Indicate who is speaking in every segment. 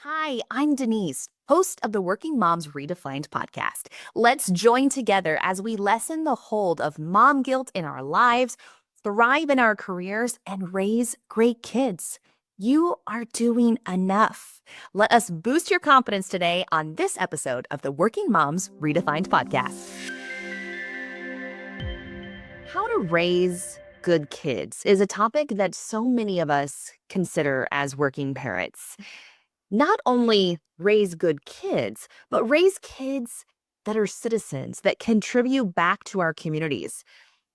Speaker 1: Hi, I'm Denise, host of the Working Moms Redefined podcast. Let's join together as we lessen the hold of mom guilt in our lives, thrive in our careers, and raise great kids. You are doing enough. Let us boost your confidence today on this episode of the Working Moms Redefined podcast. How to raise good kids is a topic that so many of us consider as working parents. Not only raise good kids, but raise kids that are citizens that contribute back to our communities.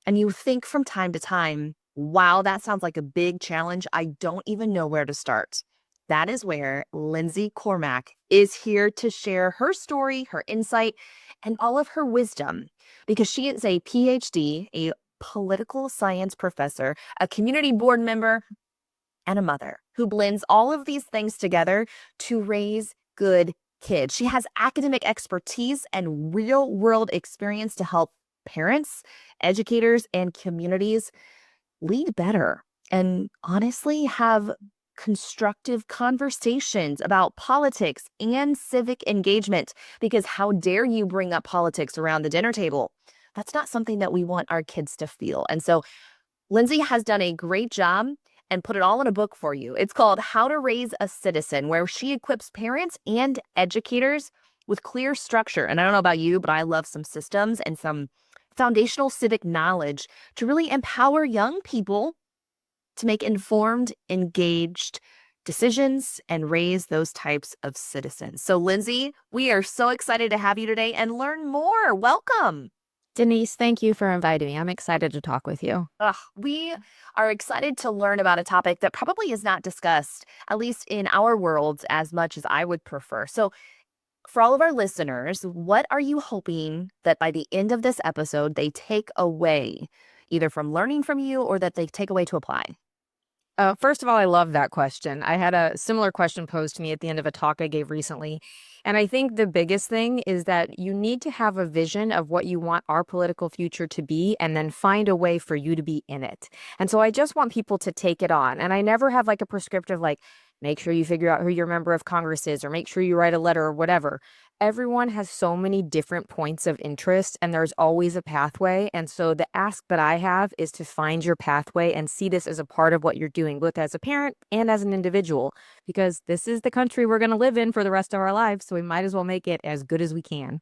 Speaker 1: And you think from time to time, wow, that sounds like a big challenge. I don't even know where to start. That is where Lindsey Cormack is here to share her story, her insight, and all of her wisdom because she is a PhD, a political science professor, a community board member, and a mother who blends all of these things together to raise good kids. She has academic expertise and real world experience to help parents, educators, and communities lead better and honestly have constructive conversations about politics and civic engagement. Because how dare you bring up politics around the dinner table? That's not something that we want our kids to feel. And so Lindsey has done a great job and put it all in a book for you. It's called How to Raise a Citizen, where she equips parents and educators with clear structure. And I don't know about you, but I love some systems and some foundational civic knowledge to really empower young people to make informed, engaged decisions and raise those types of citizens. So, Lindsey, we are so excited to have you today and learn more. Welcome.
Speaker 2: Denise, thank you for inviting me. I'm excited to talk with you.
Speaker 1: We are excited to learn about a topic that probably is not discussed, at least in our worlds, as much as I would prefer. So, for all of our listeners, what are you hoping that by the end of this episode, they take away, either from learning from you or that they take away to apply?
Speaker 2: First of all, I love that question. I had a similar question posed to me at the end of a talk I gave recently. And I think the biggest thing is that you need to have a vision of what you want our political future to be and then find a way for you to be in it. And so I just want people to take it on. And I never have like a prescriptive, like, make sure you figure out who your member of Congress is or make sure you write a letter or whatever. Everyone has so many different points of interest and there's always a pathway. And so the ask that I have is to find your pathway and see this as a part of what you're doing, both as a parent and as an individual, because this is the country we're going to live in for the rest of our lives. So we might as well make it as good as we can.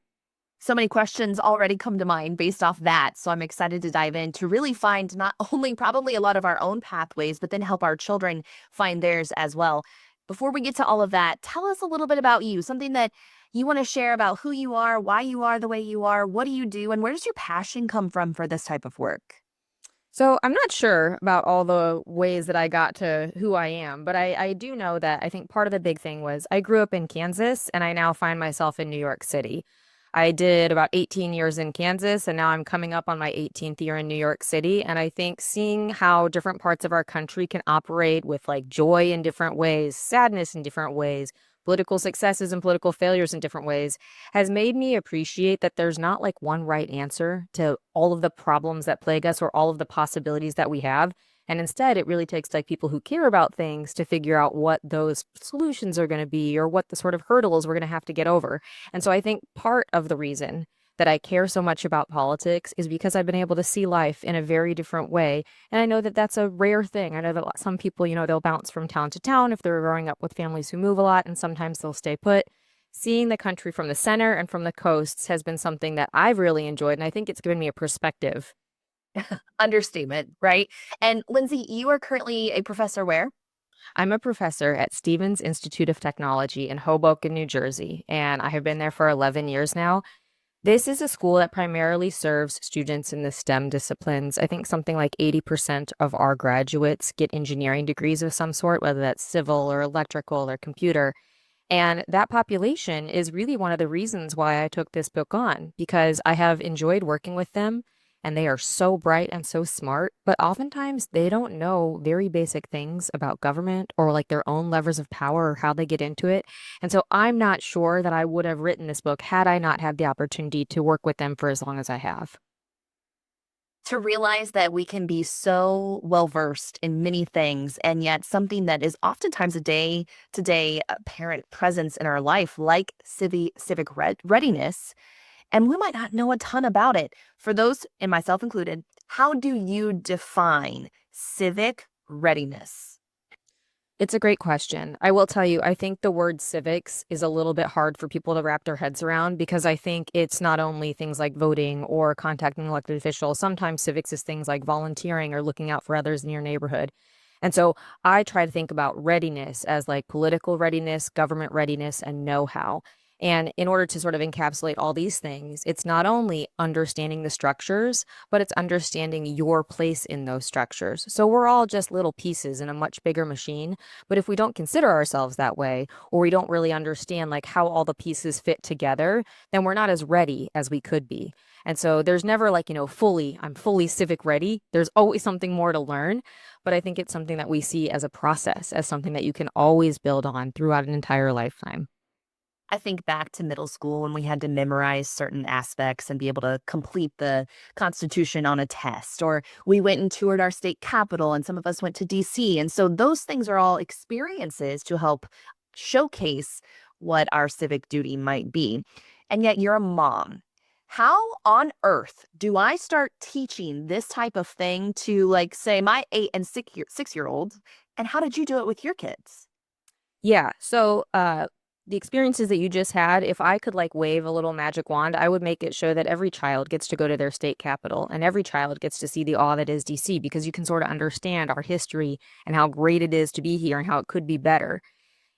Speaker 1: So many questions already come to mind based off that. So I'm excited to dive in to really find not only probably a lot of our own pathways, but then help our children find theirs as well. Before we get to all of that, tell us a little bit about you, something that you want to share about who you are, why you are the way you are, what do you do, and where does your passion come from for this type of work?
Speaker 2: So I'm not sure about all the ways that I got to who I am, but I do know that I think part of the big thing was I grew up in Kansas and I now find myself in New York City. I did about 18 years in Kansas and now I'm coming up on my 18th year in New York City. And I think seeing how different parts of our country can operate with like joy in different ways, sadness in different ways, political successes and political failures in different ways has made me appreciate that there's not like one right answer to all of the problems that plague us or all of the possibilities that we have. And instead, it really takes like people who care about things to figure out what those solutions are going to be or what the sort of hurdles we're going to have to get over. And so I think part of the reason that I care so much about politics is because I've been able to see life in a very different way. And I know that that's a rare thing. I know that some people, they'll bounce from town to town if they're growing up with families who move a lot, and sometimes they'll stay put. Seeing the country from the center and from the coasts has been something that I've really enjoyed. And I think it's given me a perspective.
Speaker 1: Understatement, right? And Lindsey, you are currently a professor where?
Speaker 2: I'm a professor at Stevens Institute of Technology in Hoboken, New Jersey, and I have been there for 11 years now. This is a school that primarily serves students in the STEM disciplines. I think something like 80% of our graduates get engineering degrees of some sort, whether that's civil or electrical or computer. And that population is really one of the reasons why I took this book on, because I have enjoyed working with them and they are so bright and so smart, but oftentimes they don't know very basic things about government or like their own levers of power or how they get into it. And so I'm not sure that I would have written this book had I not had the opportunity to work with them for as long as I have.
Speaker 1: To realize that we can be so well versed in many things, and yet something that is oftentimes a day to day parent presence in our life, like civic readiness, and we might not know a ton about it. For those, and myself included, how do you define civic readiness?
Speaker 2: It's a great question. I will tell you, I think the word civics is a little bit hard for people to wrap their heads around because I think it's not only things like voting or contacting elected officials. Sometimes civics is things like volunteering or looking out for others in your neighborhood. And so I try to think about readiness as like political readiness, government readiness, and know how. And in order to sort of encapsulate all these things, it's not only understanding the structures, but it's understanding your place in those structures. So we're all just little pieces in a much bigger machine. But if we don't consider ourselves that way, or we don't really understand like how all the pieces fit together, then we're not as ready as we could be. And so there's never like, I'm fully civic ready. There's always something more to learn. But I think it's something that we see as a process, as something that you can always build on throughout an entire lifetime.
Speaker 1: I think back to middle school when we had to memorize certain aspects and be able to complete the Constitution on a test, or we went and toured our state capitol, and some of us went to DC. And so those things are all experiences to help showcase what our civic duty might be. And yet you're a mom. How on earth do I start teaching this type of thing to, like, say, my 8 and 6 year old? And how did you do it with your kids?
Speaker 2: Yeah. The experiences that you just had, if I could like wave a little magic wand, I would make it show that every child gets to go to their state capital and every child gets to see the awe that is DC because you can sort of understand our history and how great it is to be here and how it could be better.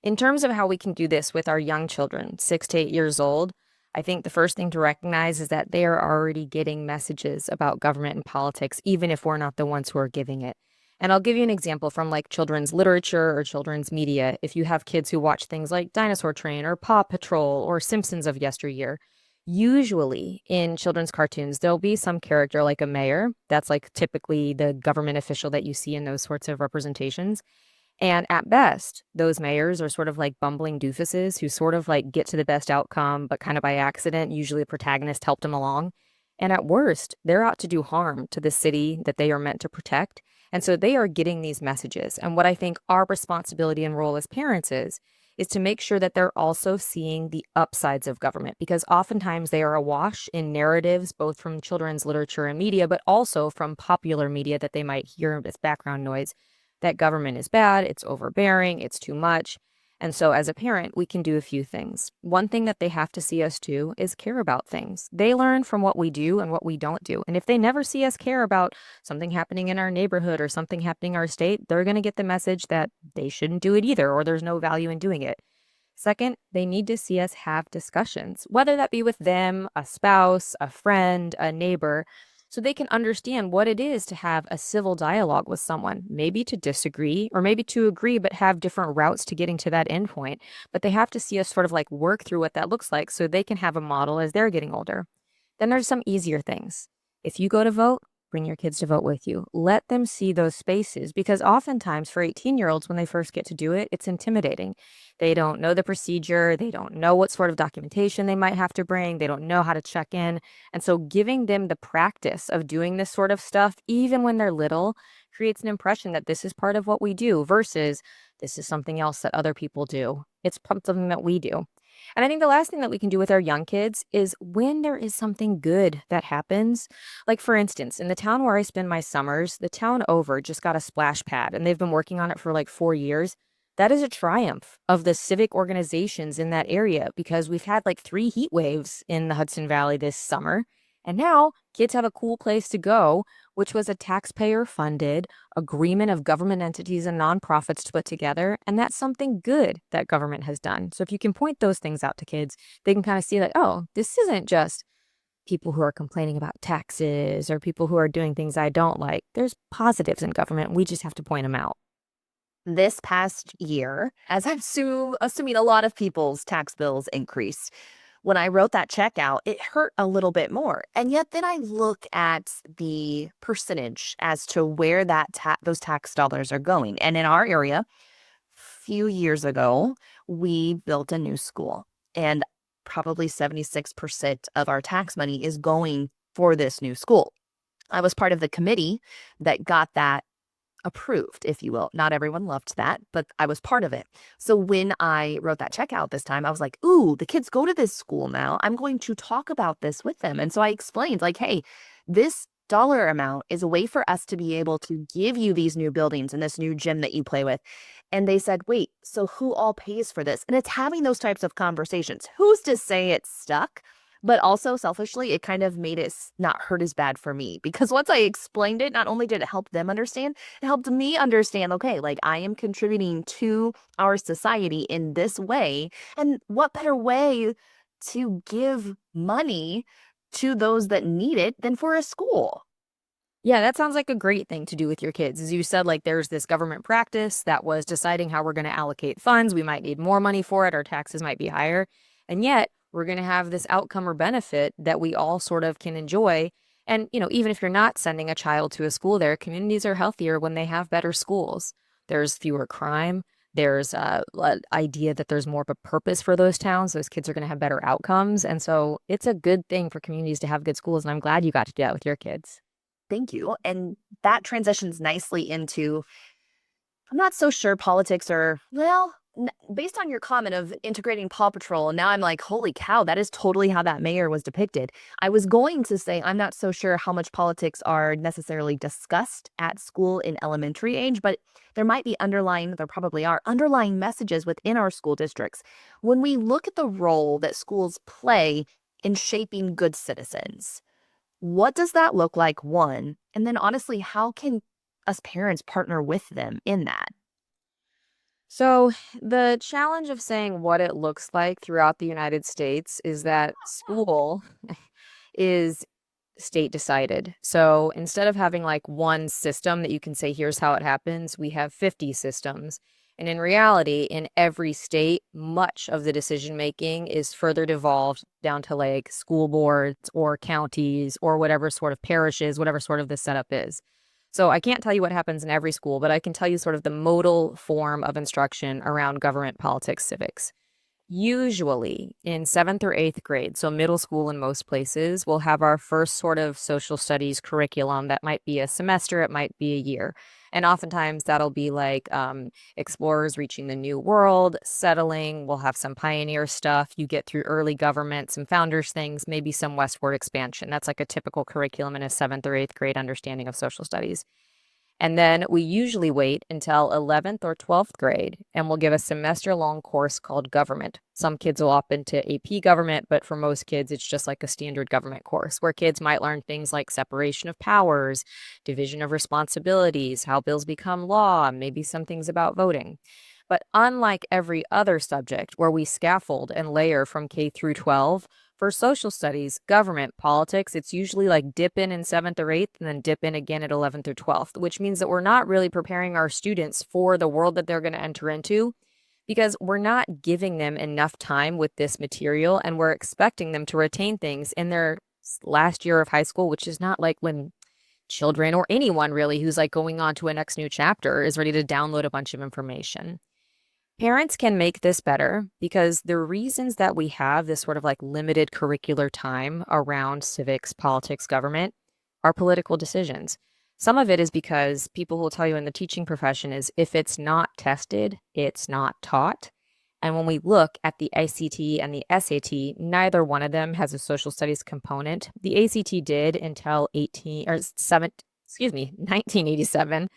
Speaker 2: In terms of how we can do this with our young children, 6 to 8 years old, I think the first thing to recognize is that they are already getting messages about government and politics, even if we're not the ones who are giving it. And I'll give you an example from like children's literature or children's media. If you have kids who watch things like Dinosaur Train or Paw Patrol or Simpsons of yesteryear, usually in children's cartoons, there'll be some character like a mayor. That's like typically the government official that you see in those sorts of representations. And at best, those mayors are sort of like bumbling doofuses who sort of like get to the best outcome, but kind of by accident. Usually the protagonist helped them along. And at worst, they're out to do harm to the city that they are meant to protect. And so they are getting these messages. And what I think our responsibility and role as parents is to make sure that they're also seeing the upsides of government because oftentimes they are awash in narratives, both from children's literature and media, but also from popular media that they might hear as background noise that government is bad, it's overbearing, it's too much. And so, as a parent, we can do a few things. One thing that they have to see us do is care about things. They learn from what we do and what we don't do. And if they never see us care about something happening in our neighborhood or something happening in our state, they're going to get the message that they shouldn't do it either, or there's no value in doing it. Second, they need to see us have discussions, whether that be with them, a spouse, a friend, a neighbor, so they can understand what it is to have a civil dialogue with someone, maybe to disagree or maybe to agree, but have different routes to getting to that endpoint. But they have to see us sort of like work through what that looks like so they can have a model as they're getting older. Then there's some easier things. If you go to vote, bring your kids to vote with you. Let them see those spaces because oftentimes for 18-year-olds, when they first get to do it, it's intimidating. They don't know the procedure. They don't know what sort of documentation they might have to bring. They don't know how to check in. And so giving them the practice of doing this sort of stuff, even when they're little, creates an impression that this is part of what we do versus this is something else that other people do. It's something that we do. And I think the last thing that we can do with our young kids is when there is something good that happens. Like, for instance, in the town where I spend my summers, the town over just got a splash pad and they've been working on it for like 4 years. That is a triumph of the civic organizations in that area because we've had like 3 heat waves in the Hudson Valley this summer. And now kids have a cool place to go, which was a taxpayer funded agreement of government entities and nonprofits to put together. And that's something good that government has done. So if you can point those things out to kids, they can kind of see like, oh, this isn't just people who are complaining about taxes or people who are doing things I don't like. There's positives in government. We just have to point them out.
Speaker 1: This past year, as I'm assuming a lot of people's tax bills increased, when I wrote that check out, it hurt a little bit more. And yet then I look at the percentage as to where those tax dollars are going. And in our area, few years ago, we built a new school, and probably 76% of our tax money is going for this new school. I was part of the committee that got that approved, if you will. Not everyone loved that, but I was part of it. So when I wrote that check out this time, I was like, ooh, the kids go to this school now. I'm going to talk about this with them. And so I explained, like, hey, this dollar amount is a way for us to be able to give you these new buildings and this new gym that you play with. And they said, wait, so who all pays for this? And it's having those types of conversations. Who's to say it's stuck? But also selfishly, it kind of made it not hurt as bad for me because once I explained it, not only did it help them understand, it helped me understand, okay, like I am contributing to our society in this way. And what better way to give money to those that need it than for a school?
Speaker 2: Yeah, that sounds like a great thing to do with your kids. As you said, like there's this government practice that was deciding how we're going to allocate funds. We might need more money for it. Our taxes might be higher. And yet we're going to have this outcome or benefit that we all sort of can enjoy. And, even if you're not sending a child to a school there, communities are healthier when they have better schools. There's fewer crime. There's an idea that there's more of a purpose for those towns. Those kids are going to have better outcomes. And so it's a good thing for communities to have good schools. And I'm glad you got to do that with your kids.
Speaker 1: Thank you. And that transitions nicely into I'm not so sure politics are, well, based on your comment of integrating Paw Patrol, now I'm like, holy cow, that is totally how that mayor was depicted. I was going to say, I'm not so sure how much politics are necessarily discussed at school in elementary age, but there probably are underlying messages within our school districts. When we look at the role that schools play in shaping good citizens, what does that look like, one? And then honestly, how can us parents partner with them in that?
Speaker 2: So, the challenge of saying what it looks like throughout the United States is that school is state decided. So, instead of having like one system that you can say, here's how it happens, we have 50 systems. And in reality, in every state, much of the decision making is further devolved down to like school boards or counties or whatever sort of parishes, whatever sort of the setup is. So I can't tell you what happens in every school, but I can tell you sort of the modal form of instruction around government, politics, civics. Usually in seventh or eighth grade, so middle school in most places, we'll have our first sort of social studies curriculum that might be a semester, it might be a year. And oftentimes that'll be like explorers reaching the new world, settling. We'll have some pioneer stuff. You get through early government, some founders things, maybe some westward expansion. That's like a typical curriculum in a seventh or eighth grade understanding of social studies. And then we usually wait until 11th or 12th grade and we'll give a semester long course called government. Some kids will opt into AP government, but for most kids, it's just like a standard government course where kids might learn things like separation of powers, division of responsibilities, how bills become law, maybe some things about voting. But unlike every other subject where we scaffold and layer from K through 12, for social studies, government, politics, it's usually like dip in seventh or eighth and then dip in again at 11th or 12th, which means that we're not really preparing our students for the world that they're going to enter into because we're not giving them enough time with this material and we're expecting them to retain things in their last year of high school, which is not like when children or anyone really who's like going on to a next new chapter is ready to download a bunch of information. Parents can make this better because the reasons that we have this sort of like limited curricular time around civics, politics, government are political decisions. Some of it is because people will tell you in the teaching profession is if it's not tested, it's not taught. And when we look at the ICT and the SAT, neither one of them has a social studies component. The ACT did until 1987.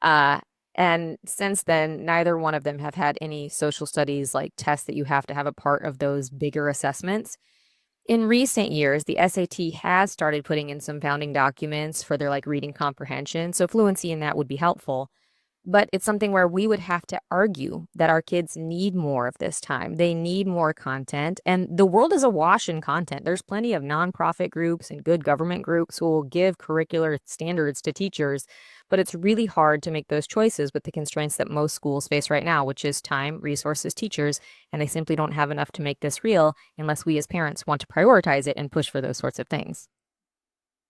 Speaker 2: Uh, and since then, neither one of them have had any social studies like tests that you have to have a part of those bigger assessments. In recent years, the SAT has started putting in some founding documents for their like reading comprehension. So fluency in that would be helpful. But it's something where we would have to argue that our kids need more of this time. They need more content. And the world is awash in content. There's plenty of nonprofit groups and good government groups who will give curricular standards to teachers. But it's really hard to make those choices with the constraints that most schools face right now, which is time, resources, teachers. And they simply don't have enough to make this real unless we as parents want to prioritize it and push for those sorts of things.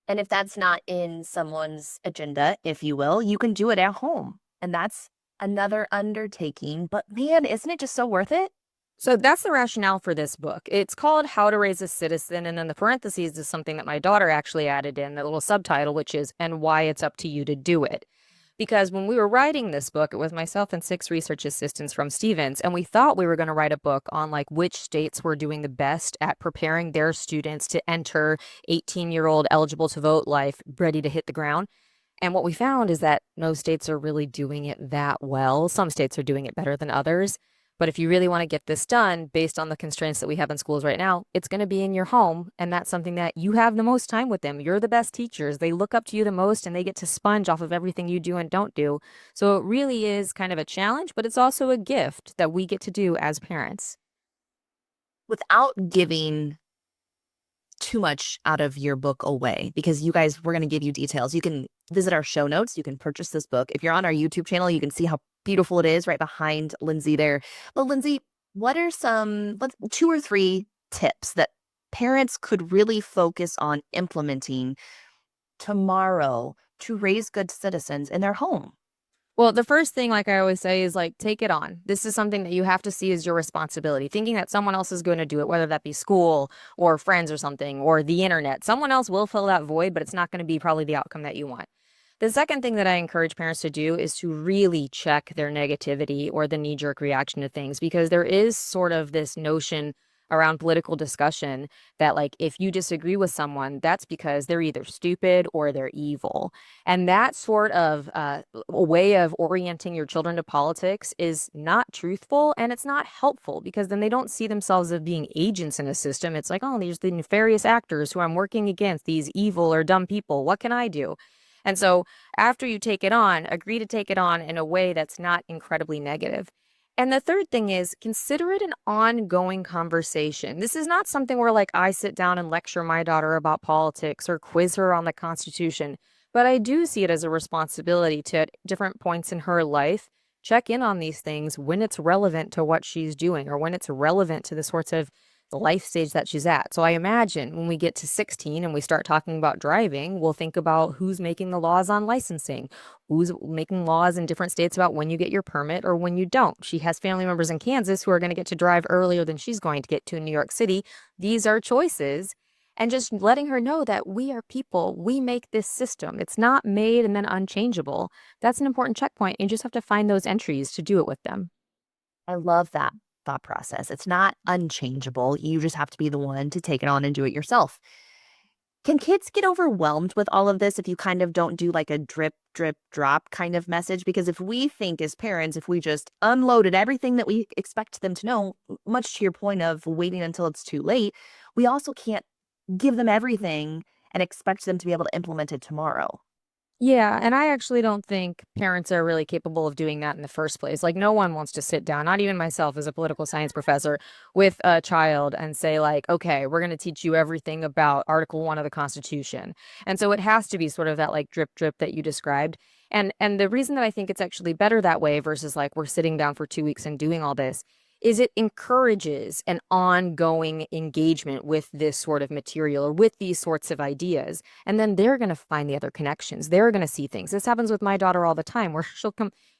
Speaker 1: And if that's not in someone's agenda, if you will, you can do it at home. And that's another undertaking. But man, isn't it just so worth it?
Speaker 2: So that's the rationale for this book. It's called How to Raise a Citizen. And then the parentheses is something that my daughter actually added in, the little subtitle, which is, and why it's up to you to do it. Because when we were writing this book, it was myself and 6 research assistants from Stevens, and we thought we were going to write a book on like which states were doing the best at preparing their students to enter 18-year-old eligible to vote life ready to hit the ground. And what we found is that no states are really doing it that well. Some states are doing it better than others. But if you really want to get this done based on the constraints that we have in schools right now, it's going to be in your home. And that's something that you have the most time with them. You're the best teachers. They look up to you the most and they get to sponge off of everything you do and don't do. So it really is kind of a challenge, but it's also a gift that we get to do as parents.
Speaker 1: Without giving too much out of your book away, because you guys, we're going to give you details. You can visit our show notes. You can purchase this book. If you're on our YouTube channel, you can see how beautiful it is right behind Lindsey there. But Lindsey, what are some 2 or 3 tips that parents could really focus on implementing tomorrow to raise good citizens in their home?
Speaker 2: Well, the first thing, like I always say, is like take it on. This is something that you have to see as your responsibility. Thinking that someone else is going to do it, whether that be school or friends or something, or the internet, someone else will fill that void, but it's not going to be probably the outcome that you want. The second thing that I encourage parents to do is to really check their negativity or the knee jerk reaction to things, because there is sort of this notion around political discussion that, like, if you disagree with someone, that's because they're either stupid or they're evil. And that sort of a way of orienting your children to politics is not truthful and it's not helpful, because then they don't see themselves as being agents in a system. It's like, oh, these are the nefarious actors who I'm working against, these evil or dumb people. What can I do? And so after you take it on, agree to take it on in a way that's not incredibly negative. And the third thing is consider it an ongoing conversation. This is not something where like I sit down and lecture my daughter about politics or quiz her on the Constitution, but I do see it as a responsibility to at different points in her life check in on these things when it's relevant to what she's doing or when it's relevant to the sorts of the life stage that she's at. So I imagine when we get to 16 and we start talking about driving, we'll think about who's making the laws on licensing, who's making laws in different states about when you get your permit or when you don't. She has family members in Kansas who are going to get to drive earlier than she's going to get to in New York City. These are choices. And just letting her know that we are people, we make this system. It's not made and then unchangeable. That's an important checkpoint. You just have to find those entries to do it with them.
Speaker 1: I love that thought process. It's not unchangeable. You just have to be the one to take it on and do it yourself. Can kids get overwhelmed with all of this if you kind of don't do like a drip, drip, drop kind of message? Because if we think as parents, if we just unloaded everything that we expect them to know, much to your point of waiting until it's too late, we also can't give them everything and expect them to be able to implement it tomorrow.
Speaker 2: Yeah, and I actually don't think parents are really capable of doing that in the first place. Like, no one wants to sit down, not even myself as a political science professor, with a child and say, like, okay, we're going to teach you everything about Article 1 of the Constitution. And so it has to be sort of that like drip drip that you described. And the reason that I think it's actually better that way versus like we're sitting down for 2 weeks and doing all this is it encourages an ongoing engagement with this sort of material or with these sorts of ideas. And then they're going to find the other connections. They're going to see things. This happens with my daughter all the time where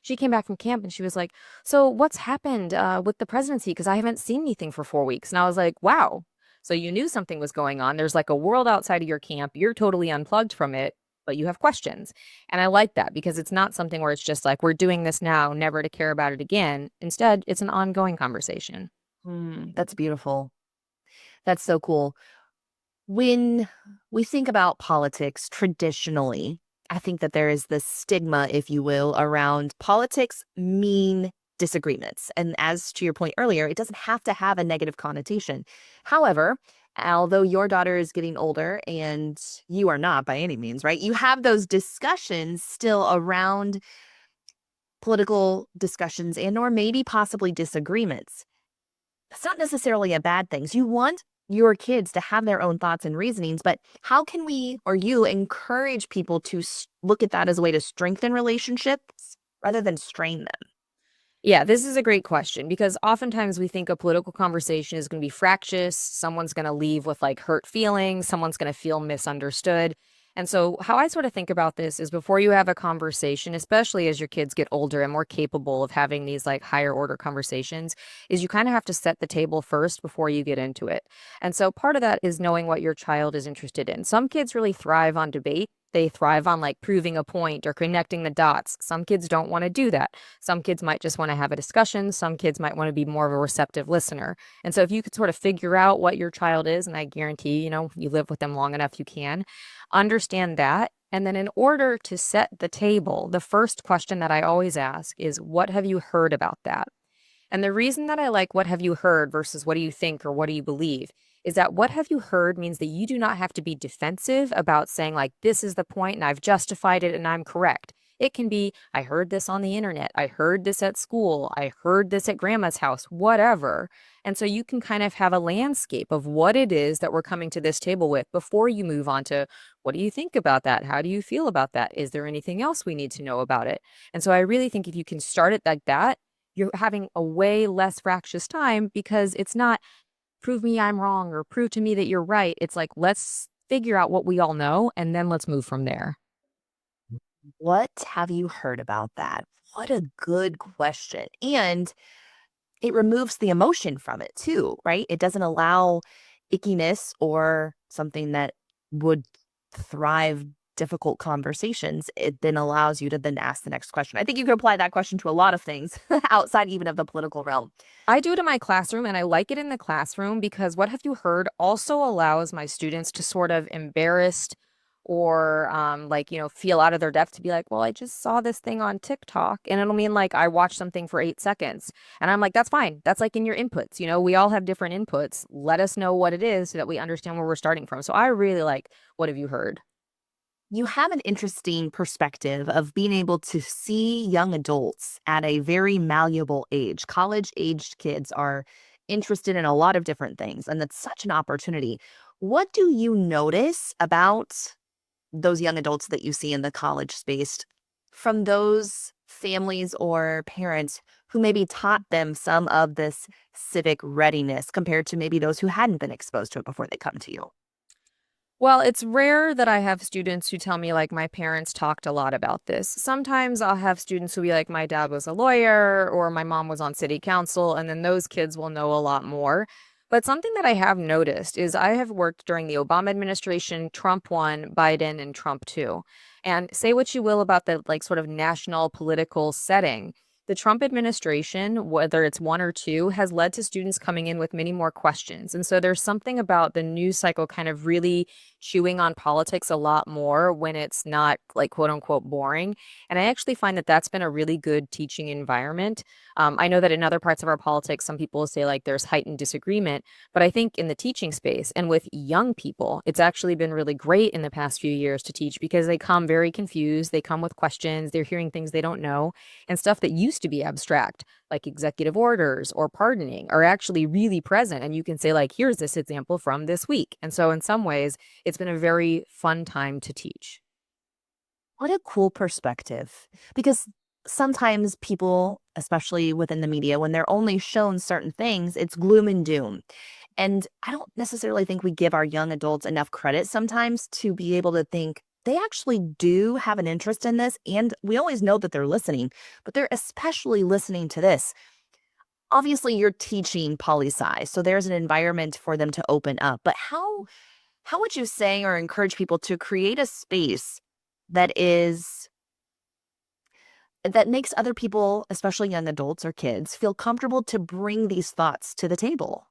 Speaker 2: she came back from camp and she was like, so what's happened with the presidency? Because I haven't seen anything for 4 weeks. And I was like, wow. So you knew something was going on. There's like a world outside of your camp. You're totally unplugged from it, but you have questions. And I like that because it's not something where it's just like, we're doing this now, never to care about it again. Instead, it's an ongoing conversation.
Speaker 1: That's beautiful. That's so cool. When we think about politics traditionally, I think that there is this stigma, if you will, around politics mean disagreements. And as to your point earlier, it doesn't have to have a negative connotation. However, although your daughter is getting older and you are not by any means, right? You have those discussions still around political discussions and or maybe possibly disagreements. It's not necessarily a bad thing. So you want your kids to have their own thoughts and reasonings, but how can we or you encourage people to look at that as a way to strengthen relationships rather than strain them?
Speaker 2: Yeah, this is a great question because oftentimes we think a political conversation is going to be fractious. Someone's going to leave with like hurt feelings. Someone's going to feel misunderstood. And so, how I sort of think about this is before you have a conversation, especially as your kids get older and more capable of having these like higher order conversations, is you kind of have to set the table first before you get into it. And so, part of that is knowing what your child is interested in. Some kids really thrive on debate. They thrive on like proving a point or connecting the dots. Some kids don't want to do that. Some kids might just want to have a discussion. Some kids might want to be more of a receptive listener. And so, if you could sort of figure out what your child is, and I guarantee, you live with them long enough, you can understand that. And then, in order to set the table, the first question that I always ask is, what have you heard about that? And the reason that I like what have you heard versus what do you think or what do you believe is that what have you heard means that you do not have to be defensive about saying, like, this is the point and I've justified it and I'm correct. It can be, I heard this on the internet. I heard this at school. I heard this at grandma's house, whatever. And so you can kind of have a landscape of what it is that we're coming to this table with before you move on to what do you think about that? How do you feel about that? Is there anything else we need to know about it? And so I really think if you can start it like that, you're having a way less fractious time because it's not prove me I'm wrong or prove to me that you're right. It's like, let's figure out what we all know and then let's move from there.
Speaker 1: What have you heard about that? What a good question. And it removes the emotion from it too, right? It doesn't allow ickiness or something that would thrive difficult conversations. It then allows you to then ask the next question. I think you can apply that question to a lot of things outside even of the political realm.
Speaker 2: I do it in my classroom and I like it in the classroom because what have you heard also allows my students to sort of embarrassed or like, feel out of their depth to be like, well, I just saw this thing on TikTok and it'll mean like I watched something for 8 seconds. And I'm like, that's fine. That's like in your inputs. We all have different inputs. Let us know what it is so that we understand where we're starting from. So I really like, what have you heard?
Speaker 1: You have an interesting perspective of being able to see young adults at a very malleable age. College aged kids are interested in a lot of different things, and that's such an opportunity. What do you notice about those young adults that you see in the college space from those families or parents who maybe taught them some of this civic readiness compared to maybe those who hadn't been exposed to it before they come to you?
Speaker 2: Well, it's rare that I have students who tell me, like, my parents talked a lot about this. Sometimes I'll have students who be like, my dad was a lawyer or my mom was on city council, and then those kids will know a lot more. But something that I have noticed is I have worked during the Obama administration, Trump 1, Biden, and Trump 2. And say what you will about the like sort of national political setting. The Trump administration, whether it's one or two, has led to students coming in with many more questions. And so there's something about the news cycle kind of really chewing on politics a lot more when it's not like quote unquote boring. And I actually find that that's been a really good teaching environment. I know that in other parts of our politics, some people say like there's heightened disagreement, but I think in the teaching space and with young people, it's actually been really great in the past few years to teach because they come very confused. They come with questions. They're hearing things they don't know and stuff that used to be abstract, like executive orders or pardoning, are actually really present. And you can say, like, here's this example from this week. And so, in some ways, it's been a very fun time to teach.
Speaker 1: What a cool perspective. Because sometimes people, especially within the media, when they're only shown certain things, it's gloom and doom. And I don't necessarily think we give our young adults enough credit sometimes to be able to think they actually do have an interest in this. And we always know that they're listening, but they're especially listening to this. Obviously, you're teaching poli sci, so there's an environment for them to open up. But how would you say or encourage people to create a space that is that makes other people, especially young adults or kids, feel comfortable to bring these thoughts to the table?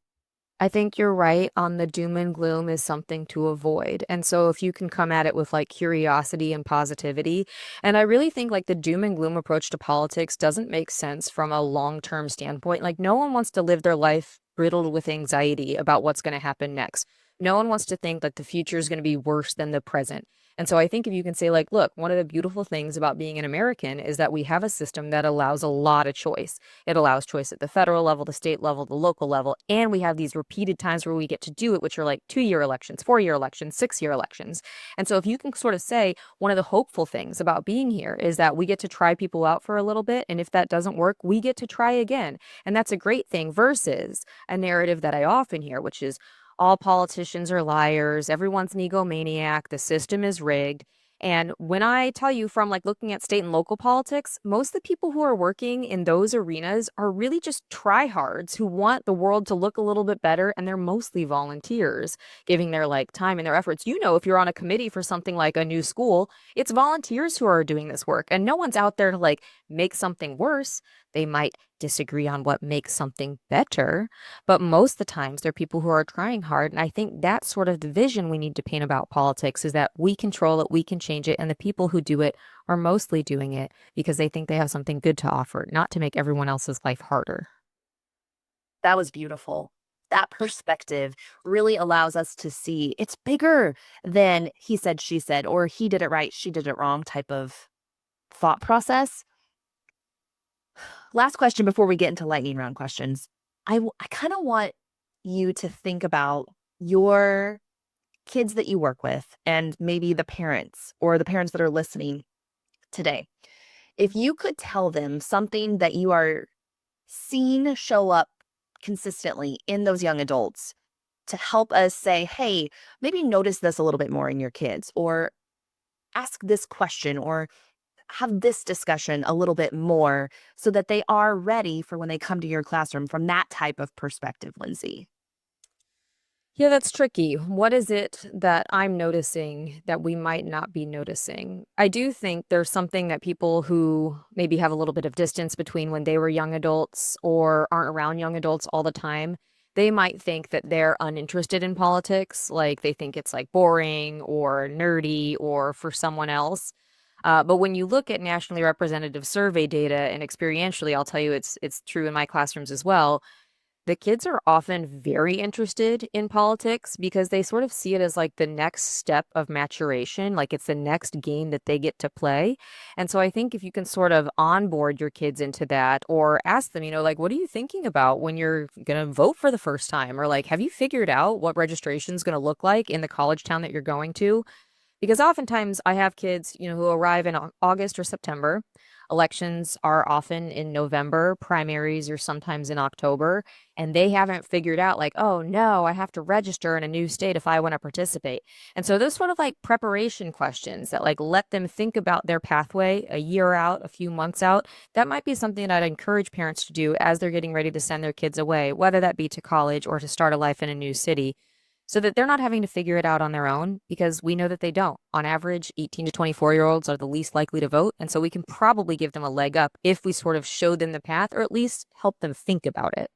Speaker 2: I think you're right on the doom and gloom is something to avoid. And so if you can come at it with like curiosity and positivity, and I really think like the doom and gloom approach to politics doesn't make sense from a long-term standpoint. Like no one wants to live their life riddled with anxiety about what's going to happen next. No one wants to think that the future is going to be worse than the present. And so I think if you can say like, look, one of the beautiful things about being an American is that we have a system that allows a lot of choice. It allows choice at the federal level, the state level, the local level, and we have these repeated times where we get to do it, which are like 2-year elections, 4-year elections, 6-year elections. And so if you can sort of say one of the hopeful things about being here is that we get to try people out for a little bit, and if that doesn't work, we get to try again. And that's a great thing versus a narrative that I often hear, which is, all politicians are liars, everyone's an egomaniac, the system is rigged. And when I tell you from like looking at state and local politics, most of the people who are working in those arenas are really just tryhards who want the world to look a little bit better, and they're mostly volunteers giving their like time and their efforts. You know, if you're on a committee for something like a new school, it's volunteers who are doing this work, and no one's out there to like make something worse. They might disagree on what makes something better, but most of the times they're people who are trying hard. And I think that's sort of the vision we need to paint about politics is that we control it, we can change it, and the people who do it are mostly doing it because they think they have something good to offer, not to make everyone else's life harder.
Speaker 1: That was beautiful. That perspective really allows us to see it's bigger than he said, she said, or he did it right, she did it wrong type of thought process. Last question before we get into lightning round questions. I kind of want you to think about your kids that you work with and maybe the parents or the parents that are listening today. If you could tell them something that you are seeing show up consistently in those young adults to help us say, hey, maybe notice this a little bit more in your kids, or ask this question, or have this discussion a little bit more so that they are ready for when they come to your classroom from that type of perspective, Lindsey.
Speaker 2: Yeah, that's tricky. What is it that I'm noticing that we might not be noticing? I do think there's something that people who maybe have a little bit of distance between when they were young adults or aren't around young adults all the time, they might think that they're uninterested in politics. Like they think it's like boring or nerdy or for someone else. But when you look at nationally representative survey data and experientially, I'll tell you it's true in my classrooms as well. The kids are often very interested in politics because they sort of see it as like the next step of maturation, like it's the next game that they get to play. And so I think if you can sort of onboard your kids into that or ask them, like, what are you thinking about when you're going to vote for the first time? Or like, have you figured out what registration is going to look like in the college town that you're going to? Because oftentimes I have kids, who arrive in August or September. Elections are often in November, primaries are sometimes in October, and they haven't figured out, like, oh no, I have to register in a new state if I want to participate. And so those sort of like preparation questions that like let them think about their pathway a year out, a few months out, that might be something that I'd encourage parents to do as they're getting ready to send their kids away, whether that be to college or to start a life in a new city so that they're not having to figure it out on their own because we know that they don't. On average, 18 to 24-year-olds are the least likely to vote. And so we can probably give them a leg up if we sort of show them the path or at least help them think about it.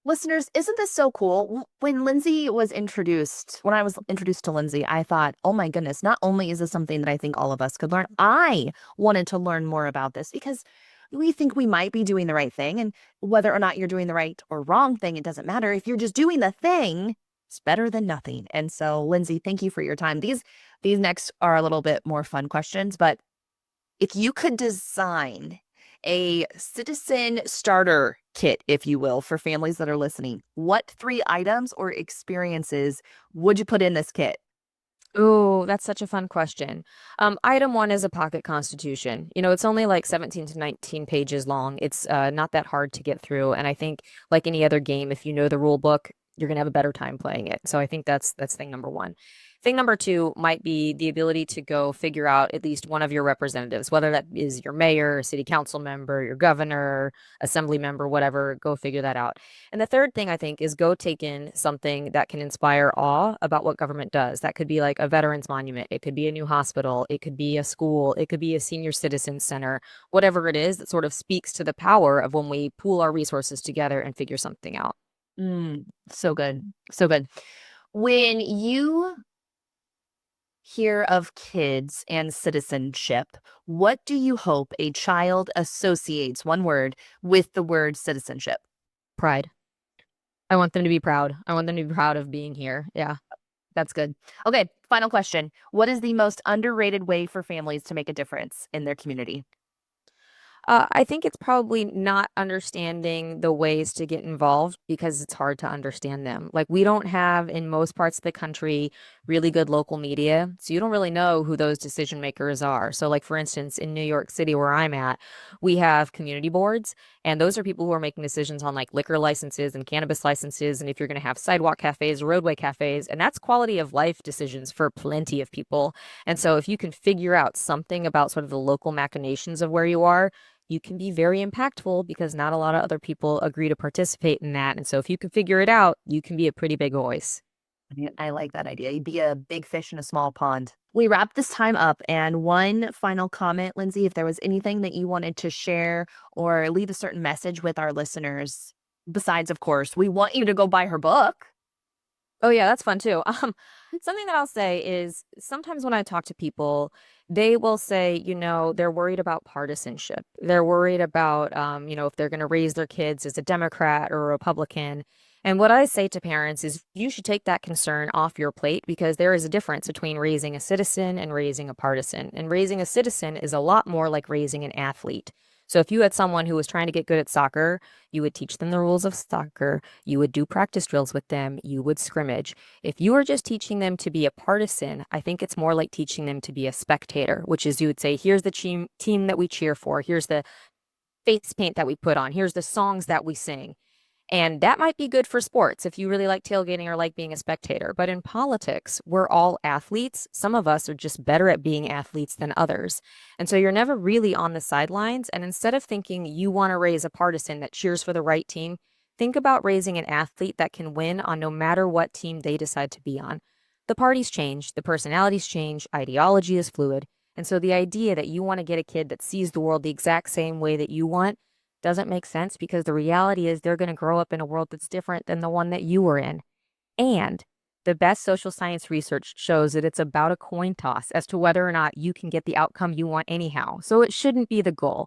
Speaker 1: Listeners, isn't this so cool? When Lindsey was introduced, when I was introduced to Lindsey, I thought, oh my goodness, not only is this something that I think all of us could learn, I wanted to learn more about this because we think we might be doing the right thing. And whether or not you're doing the right or wrong thing, it doesn't matter. If you're just doing the thing, it's better than nothing. And so, Lindsey, thank you for your time. These next are a little bit more fun questions, but if you could design a citizen starter kit, if you will, for families that are listening, what 3 items or experiences would you put in this kit?
Speaker 2: Oh, that's such a fun question. Item one is a pocket constitution. It's only like 17 to 19 pages long. It's not that hard to get through. And I think, like any other game, if you know the rule book, you're gonna have a better time playing it. So I think that's thing number one. Thing number two might be the ability to go figure out at least one of your representatives, whether that is your mayor, city council member, your governor, assembly member, whatever, go figure that out. And the third thing I think is go take in something that can inspire awe about what government does. That could be like a veterans monument, it could be a new hospital, it could be a school, it could be a senior citizen center, whatever it is that sort of speaks to the power of when we pool our resources together and figure something out.
Speaker 1: So good. So good. When you hear of kids and citizenship, what do you hope a child associates, one word, with the word citizenship?
Speaker 2: Pride. I want them to be proud. I want them to be proud of being here. Yeah.
Speaker 1: That's good. Okay, final question. What is the most underrated way for families to make a difference in their community?
Speaker 2: I think it's probably not understanding the ways to get involved because it's hard to understand them. Like, we don't have in most parts of the country really good local media. So you don't really know who those decision makers are. So, like, for instance, in New York City, where I'm at, we have community boards, and those are people who are making decisions on like liquor licenses and cannabis licenses, and if you're going to have sidewalk cafes, roadway cafes, and that's quality of life decisions for plenty of people. And so, if you can figure out something about sort of the local machinations of where you are, you can be very impactful because not a lot of other people agree to participate in that. And so if you can figure it out, you can be a pretty big voice.
Speaker 1: Yeah, I like that idea. You'd be a big fish in a small pond. We wrap this time up, and one final comment, Lindsey, if there was anything that you wanted to share or leave a certain message with our listeners, besides, of course, we want you to go buy her book.
Speaker 2: Oh yeah, that's fun too. Something that I'll say is sometimes when I talk to people, they will say, they're worried about partisanship. They're worried about, if they're going to raise their kids as a Democrat or a Republican. And what I say to parents is you should take that concern off your plate because there is a difference between raising a citizen and raising a partisan. And raising a citizen is a lot more like raising an athlete. So if you had someone who was trying to get good at soccer, you would teach them the rules of soccer. You would do practice drills with them. You would scrimmage. If you are just teaching them to be a partisan, I think it's more like teaching them to be a spectator, which is you would say, here's the team that we cheer for. Here's the face paint that we put on. Here's the songs that we sing. And that might be good for sports if you really like tailgating or like being a spectator. But in politics, we're all athletes. Some of us are just better at being athletes than others. And so you're never really on the sidelines. And instead of thinking you want to raise a partisan that cheers for the right team, think about raising an athlete that can win on no matter what team they decide to be on. The parties change, the personalities change, ideology is fluid. And so the idea that you want to get a kid that sees the world the exact same way that you want doesn't make sense because the reality is they're going to grow up in a world that's different than the one that you were in. And the best social science research shows that it's about a coin toss as to whether or not you can get the outcome you want anyhow. So it shouldn't be the goal.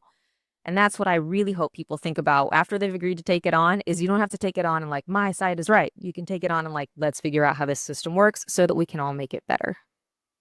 Speaker 2: And that's what I really hope people think about after they've agreed to take it on is you don't have to take it on and like my side is right. You can take it on and like let's figure out how this system works so that we can all make it better.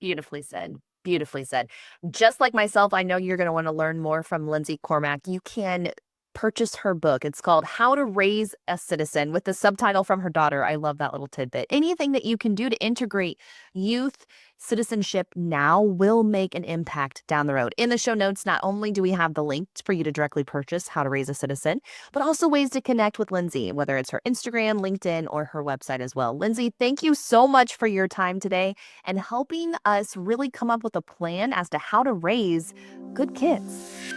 Speaker 1: Beautifully said. Beautifully said. Just like myself, I know you're going to want to learn more from Lindsey Cormack. You can purchase her book. It's called How to Raise a Citizen with the subtitle from her daughter. I love that little tidbit. Anything that you can do to integrate youth citizenship now will make an impact down the road. In the show notes, not only do we have the link for you to directly purchase How to Raise a Citizen, but also ways to connect with Lindsey, whether it's her Instagram, LinkedIn, or her website as well. Lindsey, thank you so much for your time today and helping us really come up with a plan as to how to raise good kids.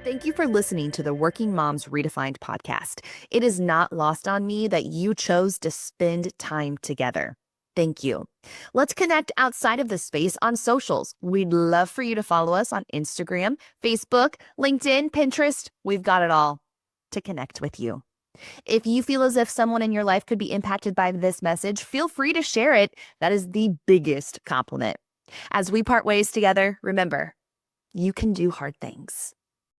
Speaker 1: Thank you for listening to the Working Moms Redefined podcast. It is not lost on me that you chose to spend time together. Thank you. Let's connect outside of this space on socials. We'd love for you to follow us on Instagram, Facebook, LinkedIn, Pinterest. We've got it all to connect with you. If you feel as if someone in your life could be impacted by this message, feel free to share it. That is the biggest compliment. As we part ways together, remember, you can do hard things.